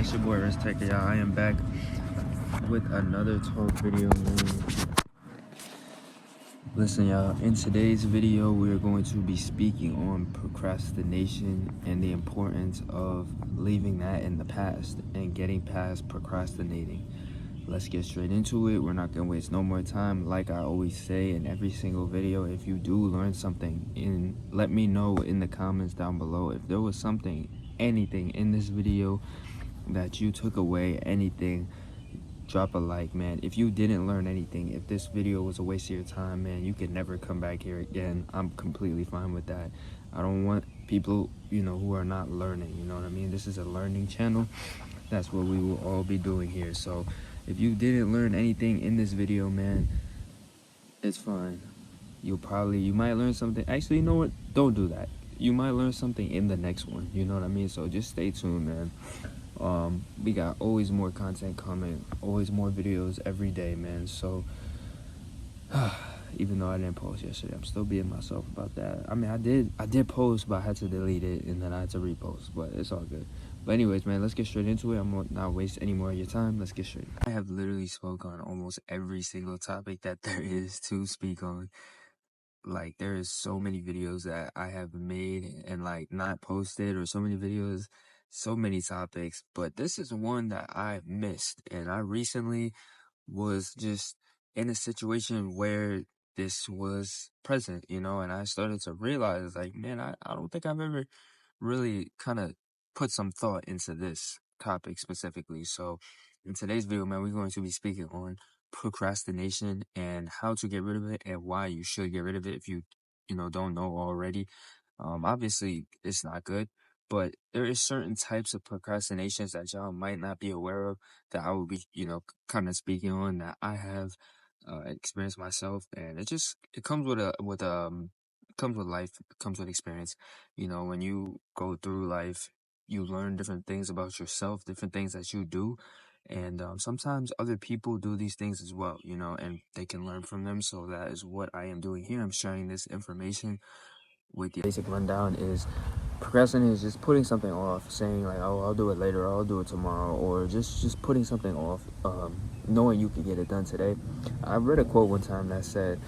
It's your boy Rid Tech, y'all. I am back with another talk video. Listen, y'all, in today's video, we are going to be speaking on procrastination and the importance of leaving that in the past and getting past procrastinating. Let's get straight into it. We're not going to waste no more time. Like I always say in every single video, if you do learn something, let me know in the comments down below. If there was something, anything in this video that you took away, anything, drop a like, man. If you didn't learn anything, if this video was a waste of your time, man, you can never come back here again. I'm completely fine with that. I don't want people, who are not learning, you know what I mean? This is a learning channel. That's what we will all be doing here. So if you didn't learn anything in this video, man, it's fine. You might learn something. Actually, you know what? Don't do that. You might learn something in the next one, you know what I mean? So just stay tuned, man. We got always more content coming, always more videos every day, man. So even though I didn't post yesterday, I'm still being myself about that. I mean, I did post, but I had to delete it, and then I had to repost, but it's all good. But anyways, man, let's get straight into it. I'm not gonna waste any more of your time. Let's get straight. I have literally spoke on almost every single topic that there is to speak on. Like, there is so many videos that I have made and like not posted, or so many videos, so many topics, but this is one that I missed. And I recently was just in a situation where this was present, and I started to realize, like, man, I don't think I've ever really kind of put some thought into this topic specifically. So in today's video, man, we're going to be speaking on procrastination and how to get rid of it and why you should get rid of it if you don't know already. Obviously it's not good, but there is certain types of procrastinations that y'all might not be aware of that I will be, kind of speaking on, that I have experienced myself. And it comes with comes with life, it comes with experience. When you go through life, you learn different things about yourself, different things that you do. And sometimes other people do these things as well, and they can learn from them. So that is what I am doing here. I'm sharing this information with you. Basic rundown is procrastinating is just putting something off, saying like, oh, I'll do it later, or I'll do it tomorrow, or just putting something off, knowing you can get it done today. I read a quote one time that said,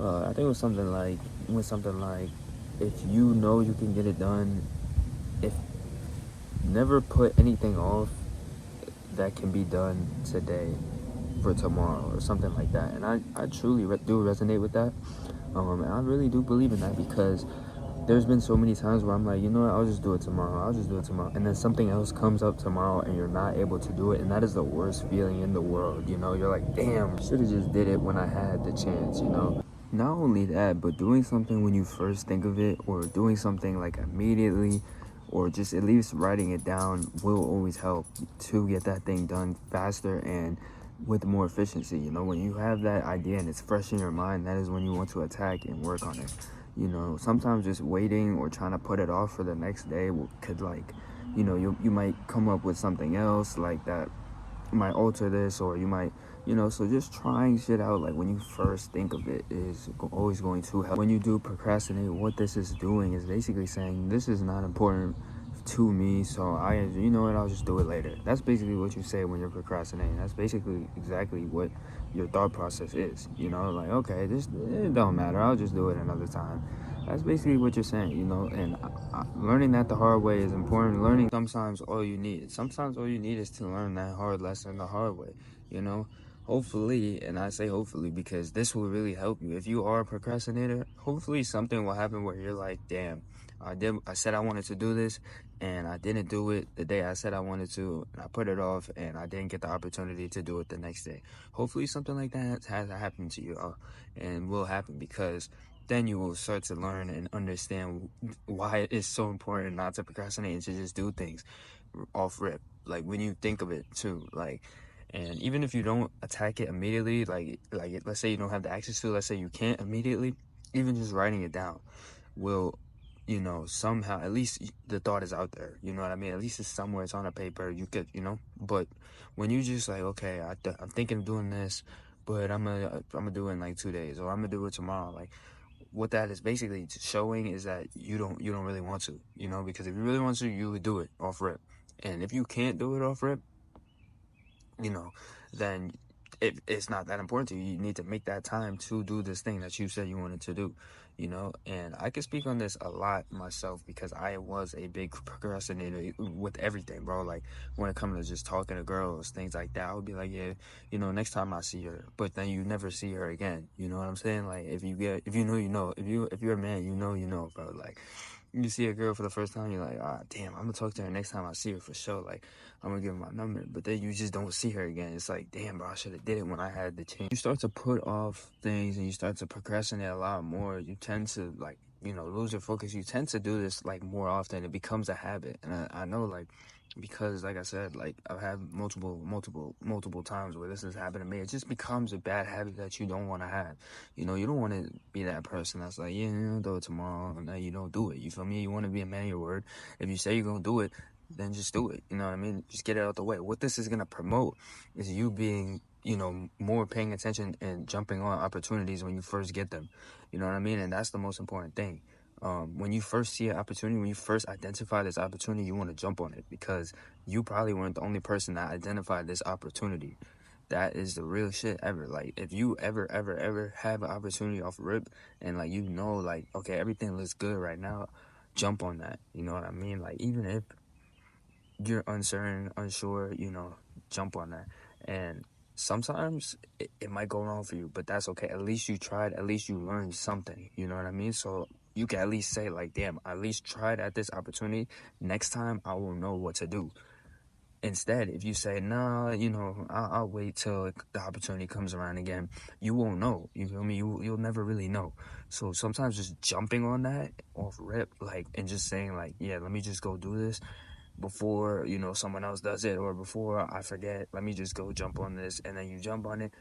I think it was something like, if you know you can get it done, if never put anything off that can be done today for tomorrow, or something like that. And I truly do resonate with that. And I really do believe in that, because there's been so many times where I'm like, you know what, I'll just do it tomorrow, and then something else comes up tomorrow and you're not able to do it, and that is the worst feeling in the world. You're like, damn, I should have just did it when I had the chance. Not only that, but doing something when you first think of it, or doing something like immediately, or just at least writing it down, will always help to get that thing done faster and with more efficiency. When you have that idea and it's fresh in your mind, that is when you want to attack and work on it. Sometimes just waiting or trying to put it off for the next day could, like, you might come up with something else like that might alter this, or you might, so just trying shit out, like, when you first think of it, is always going to help. When you do procrastinate, what this is doing is basically saying, this is not important to me, so you know what, I'll just do it later. That's basically what you say when you're procrastinating. That's basically exactly what your thought process is. Like, okay, it don't matter, I'll just do it another time. That's basically what you're saying. And learning that the hard way is important. Sometimes all you need is to learn that hard lesson the hard way. Hopefully, and I say hopefully because this will really help you. If you are a procrastinator, hopefully something will happen where you're like, damn, I said I wanted to do this, and I didn't do it the day I said I wanted to, and I put it off, and I didn't get the opportunity to do it the next day. Hopefully something like that has happened to you, and will happen, because then you will start to learn and understand why it is so important not to procrastinate and to just do things off rip, like when you think of it too. Like, and even if you don't attack it immediately, like let's say you don't have the access to it, let's say you can't immediately, even just writing it down will, somehow, at least the thought is out there, you know what I mean? At least it's somewhere, it's on a paper, you could, but when you just like, okay, I'm thinking of doing this, but I'm gonna do it in like 2 days, or I'm gonna do it tomorrow, like, what that is basically showing is that you don't really want to, because if you really want to, you would do it off rip. And if you can't do it off rip, you know, then it's not that important to you. You need to make that time to do this thing that you said you wanted to do, you know. And I can speak on this a lot myself because I was a big procrastinator with everything, bro. Like when it comes to just talking to girls, things like that, I would be like, yeah, you know, next time I see her, but then you never see her again. You know what I'm saying? Like if you know, you know, if you're a man, you know, bro. Like you see a girl for the first time, you're like, ah, damn, I'm gonna talk to her next time I see her for sure. Like, I'm gonna give her my number. But then you just don't see her again. It's like, damn, bro, I should have did it when I had the chance. You start to put off things and you start to procrastinate a lot more. You tend to, like, you know, lose your focus. You tend to do this, like, more often. It becomes a habit. And I know, like, because, like I said, like, I've had multiple times where this has happened to me. It just becomes a bad habit that you don't want to have. You know, you don't want to be that person that's like, yeah, I'll do it tomorrow, and then you don't do it. You feel me? You want to be a man of your word. If you say you're going to do it, then just do it. You know what I mean? Just get it out the way. What this is going to promote is you being, you know, more paying attention and jumping on opportunities when you first get them. You know what I mean? And that's the most important thing. When you first see an opportunity, when you first identify this opportunity, you want to jump on it because you probably weren't the only person that identified this opportunity. That is the real shit ever. Like, if you ever have an opportunity off rip and, like, you know, like, okay, everything looks good right now, jump on that. You know what I mean? Like, even if you're uncertain, unsure, you know, jump on that. And sometimes it might go wrong for you, but that's okay. At least you tried, at least you learned something, you know what I mean? So you can at least say, like, damn, I at least tried at this opportunity. Next time I will know what to do. Instead, if you say, nah, you know, I'll wait till the opportunity comes around again, you won't know. You feel me? You'll never really know. So sometimes just jumping on that off rip, like, and just saying, like, yeah, let me just go do this before, you know, someone else does it, or before I forget, let me just go jump on this. And then you jump on it,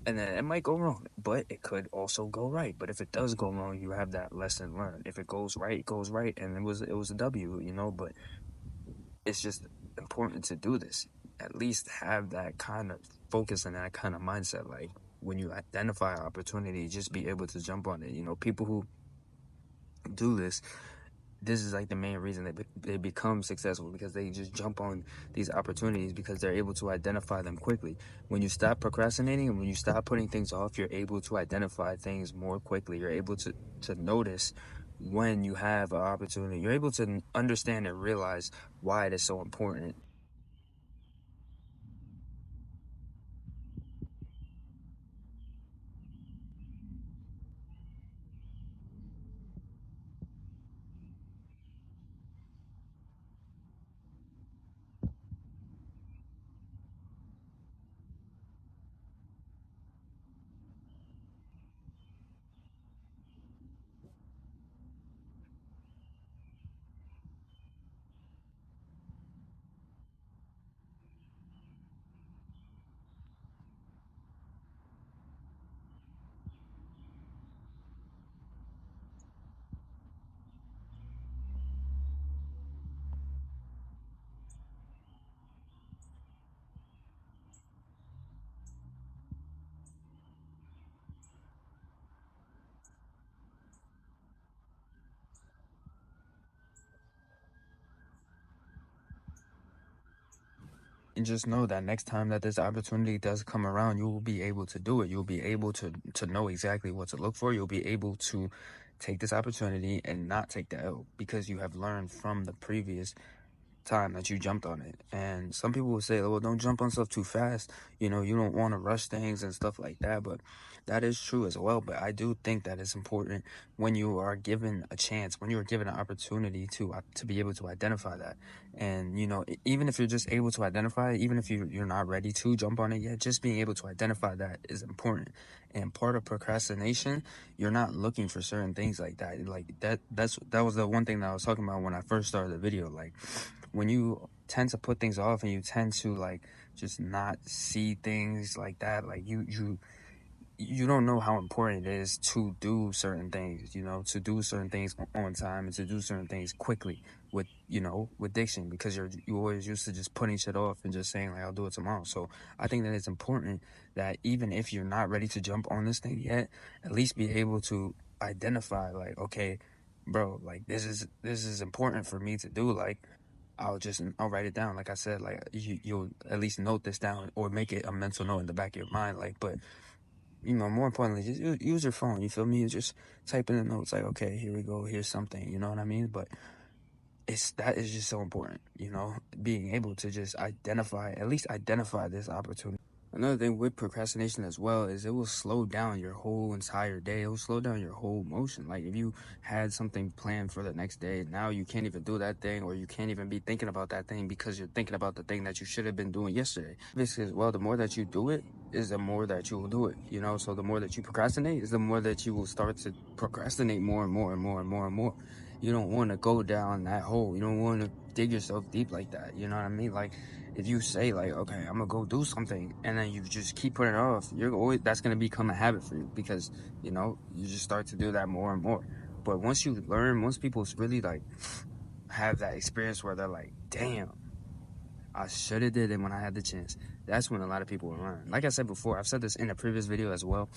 and then it might go wrong, but it could also go right. But if it does go wrong, you have that lesson learned. If it goes right, it goes right, and it was a W, you know. But it's just important to do this. At least have that kind of focus and that kind of mindset. Like when you identify an opportunity, just be able to jump on it. You know, people who do this is like the main reason they become successful, because they just jump on these opportunities because they're able to identify them quickly. When you stop procrastinating and when you stop putting things off, you're able to identify things more quickly. You're able to notice when you have an opportunity. You're able to understand and realize why it is so important. And just know that next time that this opportunity does come around, you will be able to do it. You'll be able to know exactly what to look for. You'll be able to take this opportunity and not take the L, because you have learned from the previous time that you jumped on it. And some people will say, well, don't jump on stuff too fast, you know, you don't want to rush things and stuff like that. But that is true as well. But I do think that it's important when you are given a chance, when you're given an opportunity to be able to identify that. And, you know, even if you're just able to identify it, even if you're not ready to jump on it yet, just being able to identify that is important. And part of procrastination, you're not looking for certain things like that. Like that was the one thing that I was talking about when I first started the video. Like, when you tend to put things off and you tend to, like, just not see things like that, like you don't know how important it is to do certain things, you know, to do certain things on time and to do certain things quickly with, you know, with diction, because you always used to just putting shit off and just saying, like, I'll do it tomorrow. So I think that it's important that even if you're not ready to jump on this thing yet, at least be able to identify, like, okay, bro, like, this is important for me to do. Like, I'll write it down. Like I said, like you'll at least note this down or make it a mental note in the back of your mind. Like, but you know, more importantly, just use your phone. You feel me? Just type in the notes. Like, okay, here we go. Here's something. You know what I mean? But that is just so important. You know, being able to just at least identify this opportunity. Another thing with procrastination as well is it will slow down your whole entire day. It will slow down your whole motion. Like if you had something planned for the next day, now you can't even do that thing, or you can't even be thinking about that thing because you're thinking about the thing that you should have been doing yesterday. Obviously as well, the more that you do it is the more that you will do it, you know? So the more that you procrastinate is the more that you will start to procrastinate more and more and more and more and more. You don't want to go down that hole. You don't want to dig yourself deep like that. You know what I mean? Like, if you say like, okay, I'm gonna go do something, and then you just keep putting it off, that's gonna become a habit for you, because you know you just start to do that more and more. But once people really like have that experience where they're like, damn, I should have did it when I had the chance, that's when a lot of people will learn. Like I said before, I've said this in a previous video as well,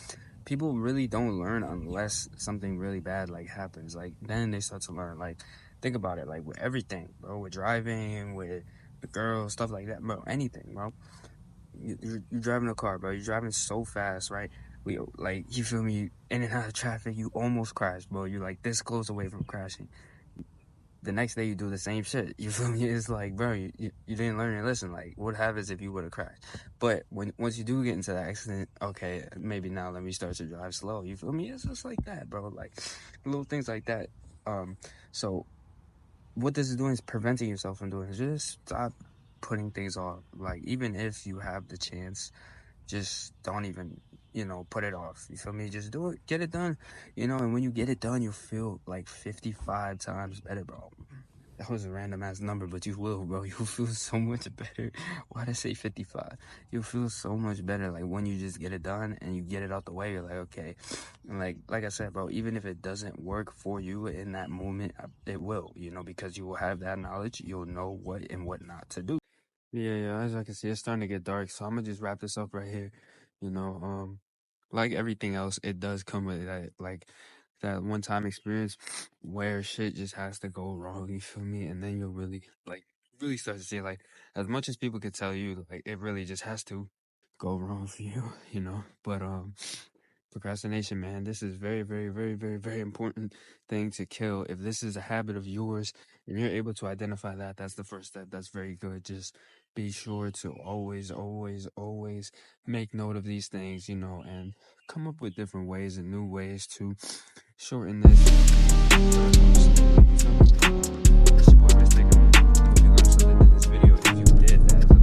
people really don't learn unless something really bad like happens. Like then they start to learn. Like think about it, like with everything, bro, with driving, with girls, stuff like that, bro, anything, bro. You're driving a car, bro, you're driving so fast, right? Like, you feel me, in and out of traffic, you almost crash, bro. You're like this close away from crashing. The next day you do the same shit, you feel me? It's like, bro, you didn't learn your lesson. Like, what happens if you would have crashed? But once you do get into that accident, okay, maybe now let me start to drive slow, you feel me? It's just like that, bro. Like little things like that. So what this is doing is preventing yourself from doing it. Just stop putting things off. Like, even if you have the chance, just don't even, you know, put it off. You feel me? Just do it, get it done, you know. And when you get it done, you'll feel like 55 times better, bro. That was a random ass number, but you will, bro. You'll feel so much better. Why'd I say 55? You'll feel so much better, like when you just get it done and you get it out the way. You're like, okay. And like I said, bro, even if it doesn't work for you in that moment, it will, you know, because you will have that knowledge. You'll know what and what not to do. Yeah, as I can see, it's starting to get dark, so I'm gonna just wrap this up right here. You know, like everything else, it does come with that, like, that one-time experience where shit just has to go wrong, you feel me? And then you'll really start to see, like, as much as people could tell you, like, it really just has to go wrong for you, you know? But, procrastination, man, this is very, very, very, very, very important thing to kill. If this is a habit of yours and you're able to identify that, that's the first step. That's very good. Just be sure to always, always, always make note of these things, you know, and come up with different ways and new ways to shorten this. It's your boy, Mr. Hope you learned something in this video. If you did, that